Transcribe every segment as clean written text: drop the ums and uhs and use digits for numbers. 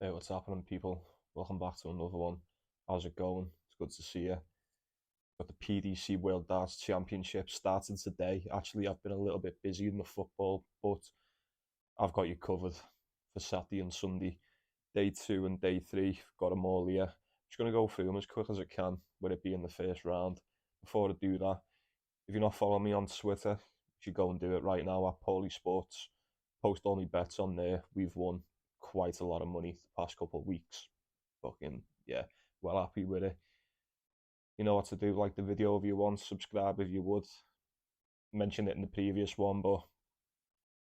Hey, what's happening, people? Welcome back to another one. How's it going? It's good to see you. Got the PDC World Darts Championship started today. Actually, I've been a little bit busy in the football, but I've got you covered for Saturday and Sunday. Day two and day three, got them all here. Just going to go through them as quick as I can, with it being the first round. Before I do that, if you're not following me on Twitter, you should go and do it right now at Paulie Sports. Post all my bets on there. We've won quite a lot of money the past couple of weeks. Fucking yeah, well happy with it. You know what to do. Like the video if you want, subscribe if you would. Mentioned it in the previous one, but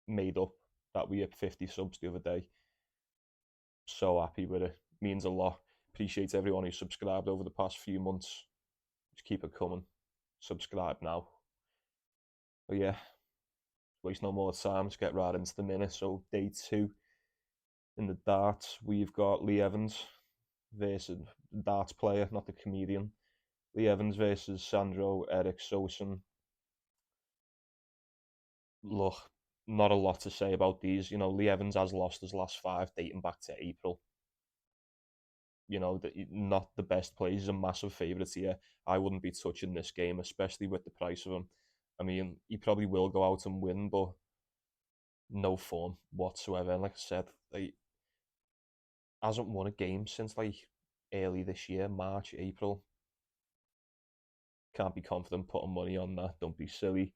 made up that we hit 50 subs the other day. So happy with it. Means a lot. Appreciate everyone who subscribed over the past few months. Just keep it coming. Subscribe now. But yeah, waste no more time. Let's get right into the minute. So day two in the darts, we've got Lee Evans versus darts player, not the comedian. Lee Evans versus Sandro Eric Sosen. Look, not a lot to say about these. Lee Evans has lost his last five, dating back to April. Not the best player. He's a massive favourite here. I wouldn't be touching this game, especially with the price of him. I mean, he probably will go out and win, but no fun whatsoever. And like I said, he hasn't won a game since like early this year, March, April. Can't be confident putting money on that. Don't be silly.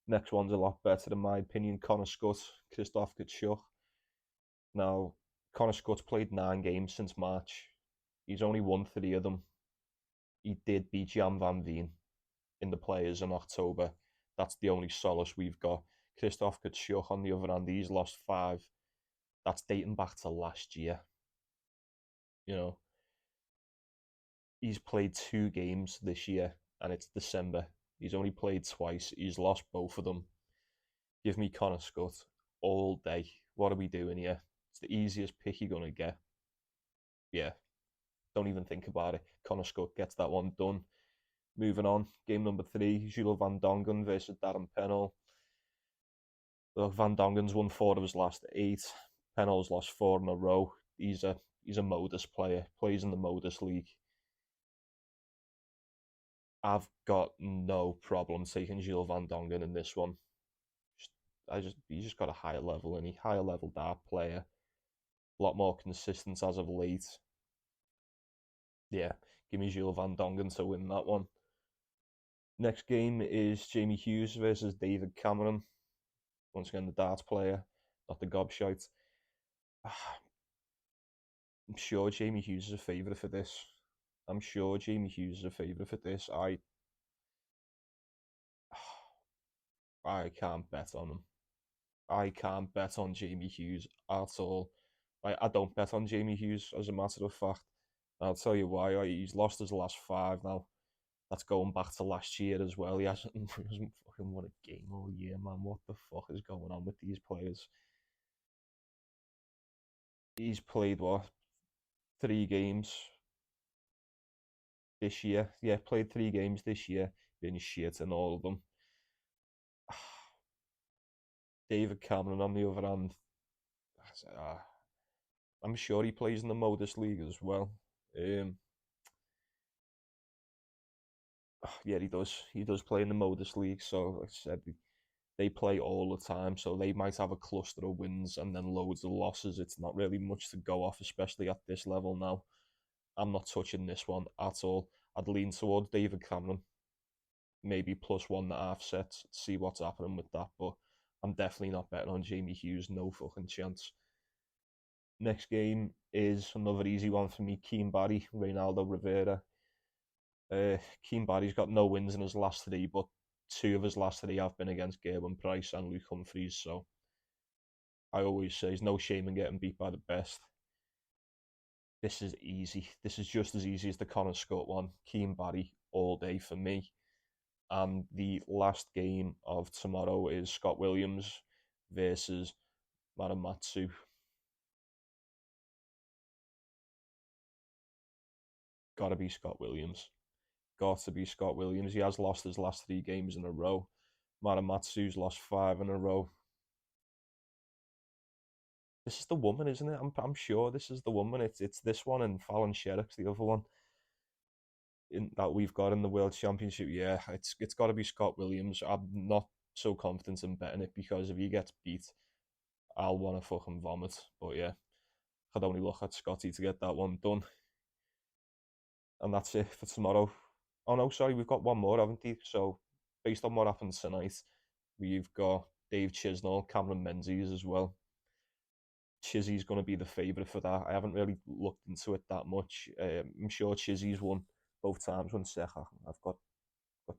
Next one's a lot better in my opinion. Connor Scott, Christoph Kutchuk. Now, Connor Scott's played 9 games since March. He's only won 3 of them. He did beat Jan van Veen in the players in October. That's the only solace we've got. Christoph Kutchuk, on the other hand, he's lost 5. That's dating back to last year. You know, he's played 2 games this year, and it's December. He's only played twice. He's lost both of them. Give me Connor Scott all day. What are we doing here? It's the easiest pick you're gonna get. Yeah, don't even think about it. Connor Scott gets that one done. Moving on, game number 3, Jules Van Dongen versus Darren Pennell. Look, Van Dongen's won 4 of his last 8. Pennell's lost 4 in a row. He's a modus player. Plays in the modus league. I've got no problem taking Jules Van Dongen in this one. He's just got a higher level, and he higher level dart player. A lot more consistent as of late. Yeah, give me Jules Van Dongen to win that one. Next game is Jamie Hughes versus David Cameron. Once again, the darts player, not the gobshite. I'm sure Jamie Hughes is a favourite for this. I'm sure Jamie Hughes is a favourite for this. I can't bet on him. I can't bet on Jamie Hughes at all. I don't bet on Jamie Hughes, as a matter of fact. I'll tell you why. He's lost his last 5 now. That's going back to last year as well. He hasn't fucking won a game all year, man. What the fuck is going on with these players? He's played what, 3 games this year? Yeah, played 3 games this year. Been shit in all of them. David Cameron, on the other hand, uh, I'm sure he plays in the Modus League as well. Um, yeah, he does. He does play in the Modus League. So, like I said, they play all the time. So they might have a cluster of wins and then loads of losses. It's not really much to go off, especially at this level now. I'm not touching this one at all. I'd lean towards David Cameron, maybe plus 1.5 sets. See what's happening with that. But I'm definitely not betting on Jamie Hughes. No fucking chance. Next game is another easy one for me. Keane Barry, Reynaldo Rivera. Keane Barry's got no wins in his last 3, but 2 of his last 3 have been against Gerwin Price and Luke Humphries. So I always say there's no shame in getting beat by the best. This is easy. This is just as easy as the Connor Scott one. Keane Barry all day for me. And the last game of tomorrow is Scott Williams versus Maramatsu. Gotta be Scott Williams. Got to be Scott Williams. He has lost his last 3 games in a row. Maramatsu's lost 5 in a row. This is the woman, isn't it? I'm sure this is the woman. It's this one and Fallon Sherrick's the other one that we've got in the World Championship. Yeah, it's got to be Scott Williams. I'm not so confident in betting it because if he gets beat, I'll want to fucking vomit. But yeah, I'd only look at Scotty to get that one done. And that's it for tomorrow. Oh no, sorry, we've got one more, haven't we? So based on what happens tonight, we've got Dave Chisnall, Cameron Menzies as well. Chizzy's going to be the favourite for that. I haven't really looked into it that much. I'm sure Chizzy's won both times. One sec, I've got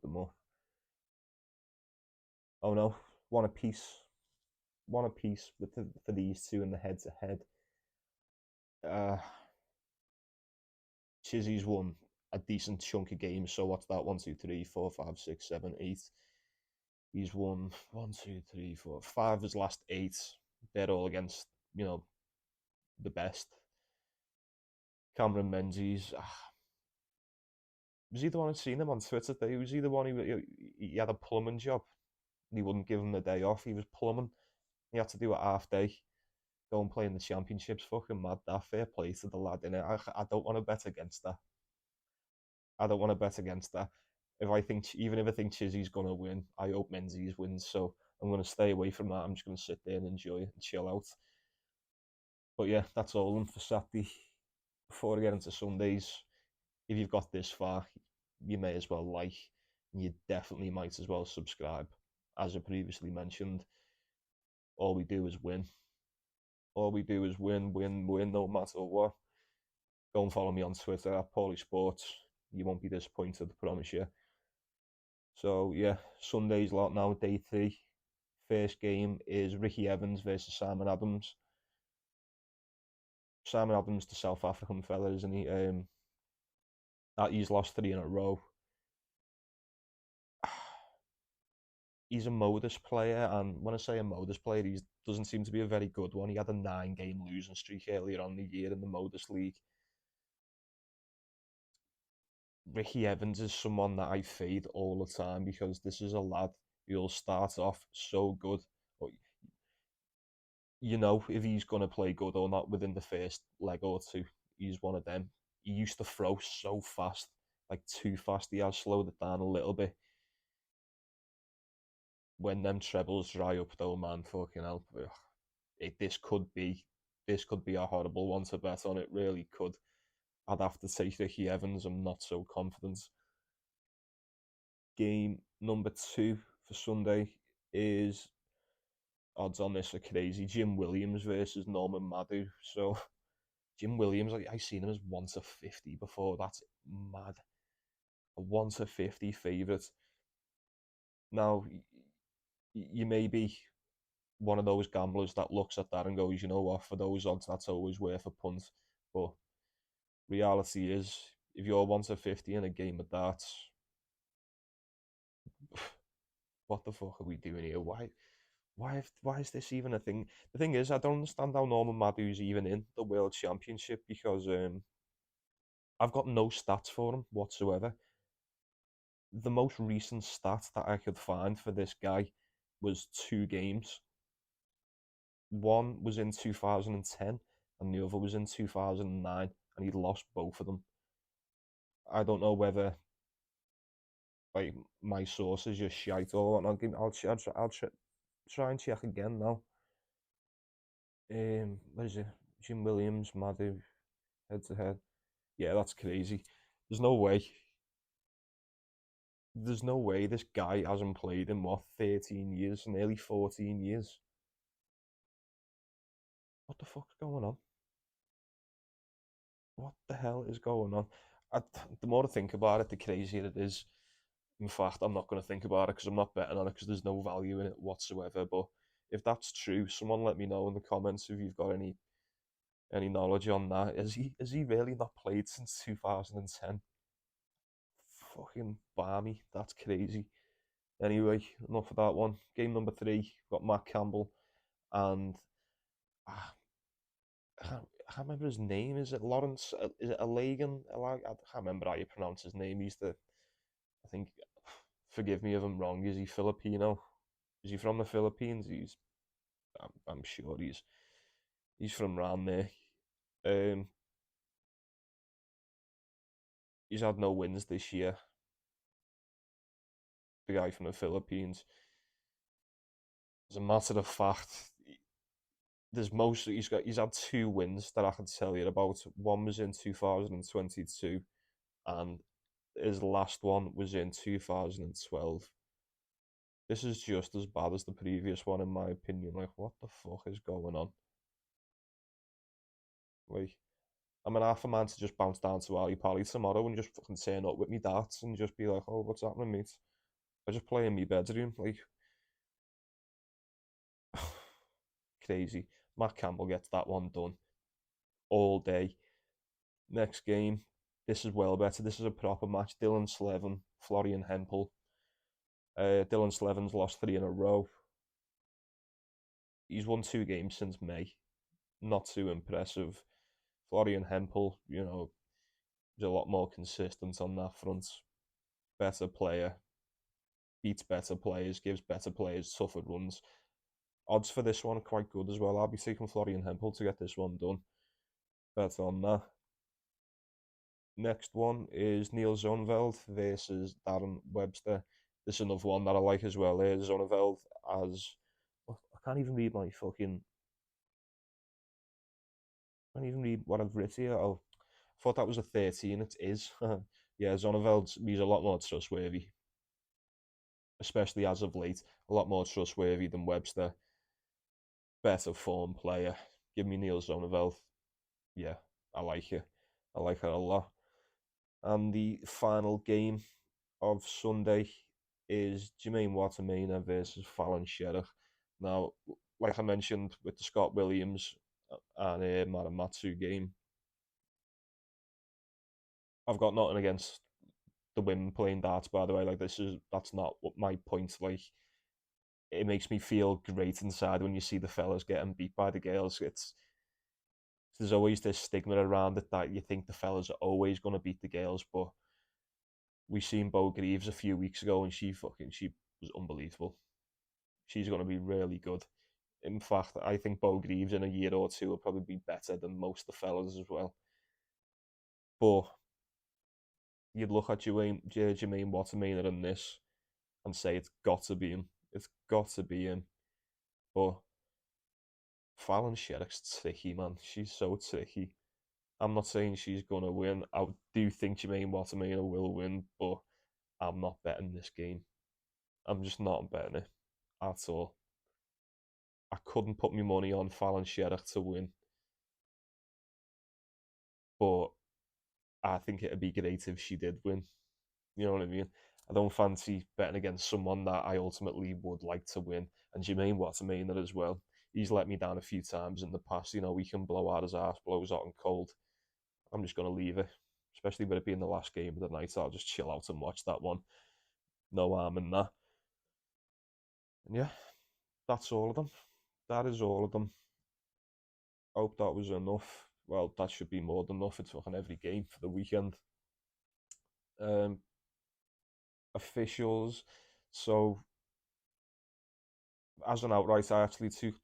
them all. Oh no, one apiece. One apiece for these two in the head to head. Chizzy's won a decent chunk of games. So what's that? 1, 2, 3, 4, 5, 6, 7, 8. He's won 1, 2, 3, 4, 5 of his last 8. They're all against, the best. Cameron Menzies. Was he the one who'd seen him on Twitter today? Was he the one he had a plumbing job? And he wouldn't give him the day off. He was plumbing. He had to do a half day. Go and play in the championships. Fucking mad. That fair play to the lad in it. I don't want to bet against that. I don't want to bet against that. Even if I think Chizzy's gonna win, I hope Menzies wins. So I'm gonna stay away from that. I'm just gonna sit there and enjoy it and chill out. But yeah, that's all for Saturday. Before I get into Sundays, if you've got this far, you may as well like, and you definitely might as well subscribe. As I previously mentioned, all we do is win. All we do is win, win, win, no matter what. Go and follow me on Twitter at Paulie Sports. You won't be disappointed, I promise you. So yeah, Sunday's lot now, day 3. First game is Ricky Evans versus Simon Adams. Simon Adams, the South African fella, isn't he? He's lost 3 in a row. He's a modus player, and when I say a modus player, he doesn't seem to be a very good one. He had a 9-game losing streak earlier on in the year in the modus league. Ricky Evans is someone that I fade all the time because this is a lad who'll start off so good, but if he's going to play good or not within the first leg or two. He's one of them. He used to throw so fast, like too fast. He has slowed it down a little bit. When them trebles dry up though, man, fucking hell. This could be a horrible one to bet on. It really could. I'd have to take Ricky Evans. I'm not so confident. Game number 2 for Sunday is, odds on this are crazy, Jim Williams versus Norman Madu. So Jim Williams, I seen him as 1-50 before. That's mad. A 1-50 favourite. Now, you may be one of those gamblers that looks at that and goes, you know what, for those odds, that's always worth a punt. But reality is, if you're 1-50 in a game of darts, what the fuck are we doing here? Why is this even a thing? The thing is, I don't understand how Norman Madu's even in the World Championship because I've got no stats for him whatsoever. The most recent stat that I could find for this guy was 2 games. One was in 2010 and the other was in 2009, and he lost both of them. I don't know whether like my source is just shite or whatnot. I'll try and check again now. What is it? Jim Williams, Madu, head to head. Yeah, that's crazy. There's no way. There's no way this guy hasn't played in what 13 years, nearly 14 years. What the fuck's going on? What the hell is going on? The more I think about it, the crazier it is. In fact, I'm not going to think about it because I'm not betting on it because there's no value in it whatsoever. But if that's true, someone let me know in the comments if you've got any knowledge on that. Has he really not played since 2010? Fucking balmy. That's crazy. Anyway, enough of that one. Game number 3, got Matt Campbell and ah, I can't remember his name. Is it Lawrence? Is it Alagan? I can't remember how you pronounce his name. I think, forgive me if I'm wrong. Is he Filipino? Is he from the Philippines? I'm sure He's from round there. Um, he's had no wins this year. The guy from the Philippines. As a matter of fact, he's had 2 wins that I can tell you about. One was in 2022, and his last one was in 2012. This is just as bad as the previous one, in my opinion. Like, what the fuck is going on? Like, I'm an half a man to just bounce down to Ali Pally tomorrow and just fucking turn up with me darts and just be like, oh, what's happening, mate? I just play in my bedroom. Like, crazy. Matt Campbell gets that one done all day. Next game, this is well better. This is a proper match. Dylan Slevin, Florian Hempel. Dylan Slevin's lost 3 in a row. He's won 2 games since May. Not too impressive. Florian Hempel, is a lot more consistent on that front. Better player, beats better players, gives better players tougher runs. Odds for this one are quite good as well. I'll be taking Florian Hempel to get this one done. Bet on that. Next one is Neil Zoneveld versus Darren Webster. This is another one that I like as well. Zoneveld as I can't even read my fucking. I can't even read what I've written here. Oh, I thought that was a 13. It is. Yeah, Zoneveld, he's a lot more trustworthy, especially as of late. A lot more trustworthy than Webster. Better form player. Give me Neil Zoneveld. Yeah, I like it. I like it a lot. And the final game of Sunday is Jermaine Watermainer versus Fallon Sherrock. Now, like I mentioned with the Scott Williams and Maramatsu game, I've got nothing against the women playing darts. By the way, like that's not what my point. Like, it makes me feel great inside when you see the fellas getting beat by the girls. There's always this stigma around it that you think the fellas are always going to beat the girls, but we seen Bo Greaves a few weeks ago, and she was unbelievable. She's going to be really good. In fact, I think Bo Greaves in a year or two will probably be better than most of the fellas as well. But you'd look at Jermaine Watermainer in this and say it's got to be him. It's got to be him. But Fallon Sherrock's tricky, man. She's so tricky. I'm not saying she's gonna win. I do think Jermaine Watermainer will win, but I'm not betting this game. I'm just not betting it at all. I couldn't put my money on Fallon Sherrock to win, but I think it'd be great if she did win. You know what I mean? I don't fancy betting against someone that I ultimately would like to win. And Jermaine Watermainer as well. He's let me down a few times in the past. We can blow out his ass, blows hot and cold. I'm just going to leave it, especially with it being the last game of the night. I'll just chill out and watch that one. No harm in that. And yeah, that's all of them. That is all of them. Hope that was enough. Well, that should be more than enough. It's fucking every game for the weekend. Officials. So, as an outright, I actually took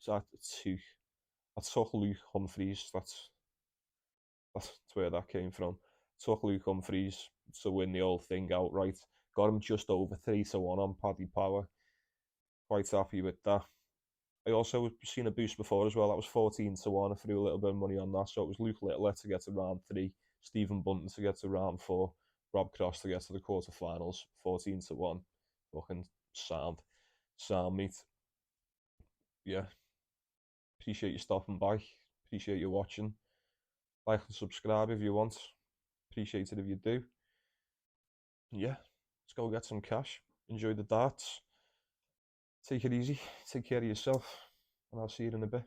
Luke Humphries. That's where that came from. Took Luke Humphries to win the whole thing outright. Got him just over 3-1 on Paddy Power. Quite happy with that. I also seen a boost before as well. That was 14-1. I threw a little bit of money on that. So it was Luke Littler to get to round 3, Stephen Bunton to get to round 4, Rob Cross to get to the quarterfinals. 14-1. Fucking sound. Sound, mate. Yeah. Appreciate you stopping by. Appreciate you watching. Like and subscribe if you want. Appreciate it if you do. Yeah. Let's go get some cash. Enjoy the darts. Take it easy. Take care of yourself. And I'll see you in a bit.